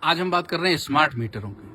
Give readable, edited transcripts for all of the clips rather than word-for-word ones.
आज हम बात कर रहे हैं स्मार्ट मीटरों की।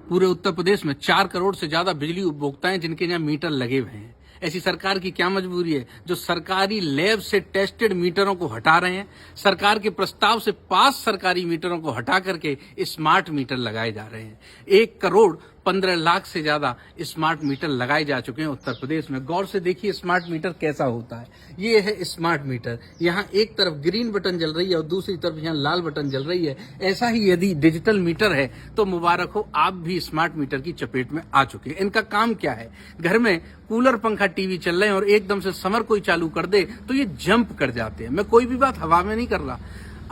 पूरे उत्तर प्रदेश में 4 करोड़ से ज्यादा बिजली उपभोक्ता हैं जिनके यहाँ मीटर लगे हुए हैं। ऐसी सरकार की क्या मजबूरी है जो सरकारी लैब से टेस्टेड मीटरों को हटा रहे हैं। सरकार के प्रस्ताव से पास सरकारी मीटरों को हटा करके स्मार्ट मीटर लगाए जा रहे हैं। 1 करोड़ 15 लाख से ज्यादा स्मार्ट मीटर लगाए जा चुके हैं उत्तर प्रदेश में। गौर से देखिए स्मार्ट मीटर कैसा होता है। ये है स्मार्ट मीटर। यहाँ एक तरफ ग्रीन बटन जल रही है और दूसरी तरफ यहाँ लाल बटन जल रही है। ऐसा ही यदि डिजिटल मीटर है तो मुबारक हो, आप भी स्मार्ट मीटर की चपेट में आ चुके हैं। इनका काम क्या है? घर में कूलर, पंखा, टीवी चल रहे हैं और एकदम से समर कोई चालू कर दे तो ये जंप कर जाते हैं। मैं कोई भी बात हवा में नहीं कर रहा,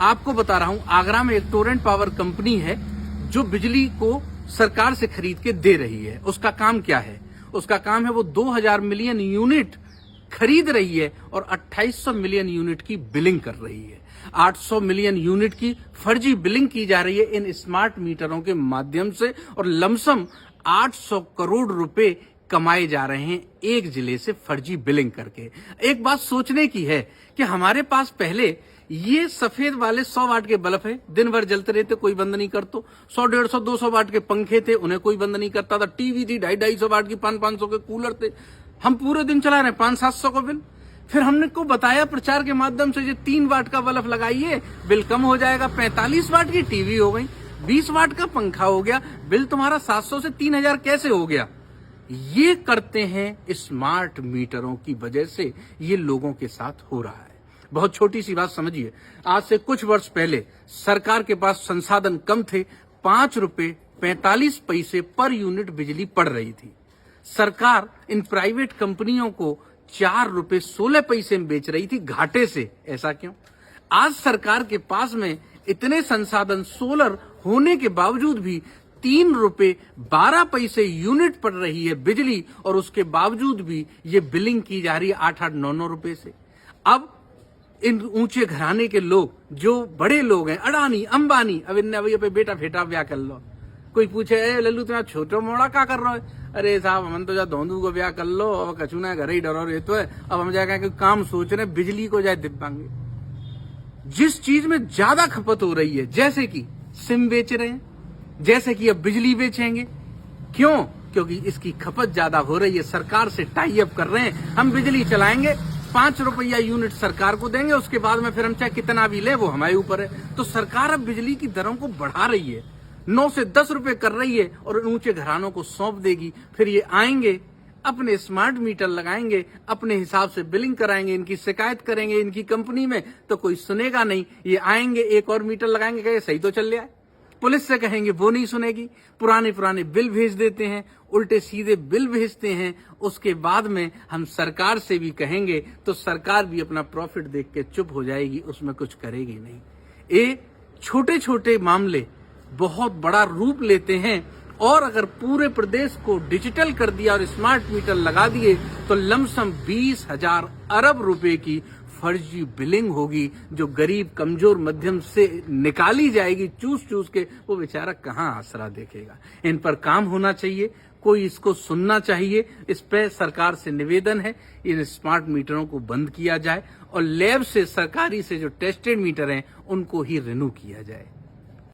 आपको बता रहा हूं। आगरा में एक टोरेंट पावर कंपनी है जो बिजली को सरकार से खरीद के दे रही है। उसका काम क्या है? उसका काम है वो 2000 मिलियन यूनिट खरीद रही है और 2800 मिलियन यूनिट की बिलिंग कर रही है। 800 मिलियन यूनिट की फर्जी बिलिंग की जा रही है इन स्मार्ट मीटरों के माध्यम से और लमसम 800 करोड़ रुपए कमाए जा रहे हैं एक जिले से फर्जी बिलिंग करके। एक बात सोचने की है कि हमारे पास पहले ये सफेद वाले 100 वाट के बल्ब है, दिन भर जलते रहते, कोई बंद नहीं करता। 100, 150, 200 वाट के पंखे थे, उन्हें कोई बंद नहीं करता था। टीवी थी, 250 वाट की, 500 के कूलर थे। हम पूरे दिन चला रहे हैं, 500-700 का बिल। फिर हमने को बताया प्रचार के माध्यम से, ये 3 वाट का बल्ब लगाइए, बिल कम हो जाएगा। 45 वाट की टीवी हो गई, 20 वाट का पंखा हो गया, बिल तुम्हारा 700 से 3000 कैसे हो गया? ये करते हैं स्मार्ट मीटरों की वजह से ये लोगों के साथ हो रहा है। बहुत छोटी सी बात समझिए। आज से कुछ वर्ष पहले सरकार के पास संसाधन कम थे, 5 रुपए 45 पैसे पर यूनिट बिजली पड़ रही थी। सरकार इन प्राइवेट कंपनियों को 4 रुपए 16 पैसे में बेच रही थी, घाटे से। ऐसा क्यों? आज सरकार के पास में इतने संसाधन सोलर होने के बावजूद भी 3 रुपए 12 पैसे यूनिट पड़ रही है बिजली और उसके बावजूद भी ये बिलिंग की जा रही है 8-8, 9-9 रुपए से। अब इन ऊंचे घराने के लोग, जो बड़े लोग हैं, अडानी, अंबानी, अब इनने भैया पे बेटा फेटा ब्याह कर लो। कोई पूछे, ए लल्लू तुम्हारा छोटा मोड़ा क्या कर रहा है? अरे साहब, हम तो जा धोंदू को ब्याह कर लो, अब कचूना घर ही डरो रहते है। अब हम जाकर काम सोच रहे, बिजली को जाए दिपाएंगे। जिस चीज में ज्यादा खपत हो रही है, जैसे कि सिम बेच रहे हैं, जैसे कि अब बिजली बेचेंगे। क्यों? क्योंकि इसकी खपत ज्यादा हो रही है। सरकार से टाई अप कर रहे हैं, हम बिजली चलाएंगे, 5 रुपया यूनिट सरकार को देंगे, उसके बाद में फिर हम चाहे कितना भी ले वो हमारे ऊपर है। तो सरकार अब बिजली की दरों को बढ़ा रही है, 9 से 10 रुपए कर रही है और ऊंचे घरानों को सौंप देगी। फिर ये आएंगे, अपने स्मार्ट मीटर लगाएंगे, अपने हिसाब से बिलिंग कराएंगे, इनकी शिकायत करेंगे इनकी कंपनी में, तो कोई सुनेगा नहीं। ये आएंगे, एक और मीटर लगाएंगे, कहे सही तो चल रहा है। पुलिस से कहेंगे, वो नहीं सुनेगी। पुराने बिल भेज देते हैं, उल्टे सीधे बिल भेजते हैं। उसके बाद में हम सरकार से भी कहेंगे तो सरकार भी अपना प्रॉफिट देख के चुप हो जाएगी, उसमें कुछ करेगी नहीं। ये छोटे छोटे मामले बहुत बड़ा रूप लेते हैं और अगर पूरे प्रदेश को डिजिटल कर दिया और स्मार्ट मीटर लगा दिए तो लमसम 20,000 अरब रुपए की फर्जी बिलिंग होगी, जो गरीब, कमजोर, मध्यम से निकाली जाएगी चूस चूस के। वो बेचारा कहां आसरा देखेगा? इन पर काम होना चाहिए, कोई इसको सुनना चाहिए। इस पे सरकार से निवेदन है, इन स्मार्ट मीटरों को बंद किया जाए और लैब से, सरकारी से जो टेस्टेड मीटर हैं उनको ही रिन्यू किया जाए।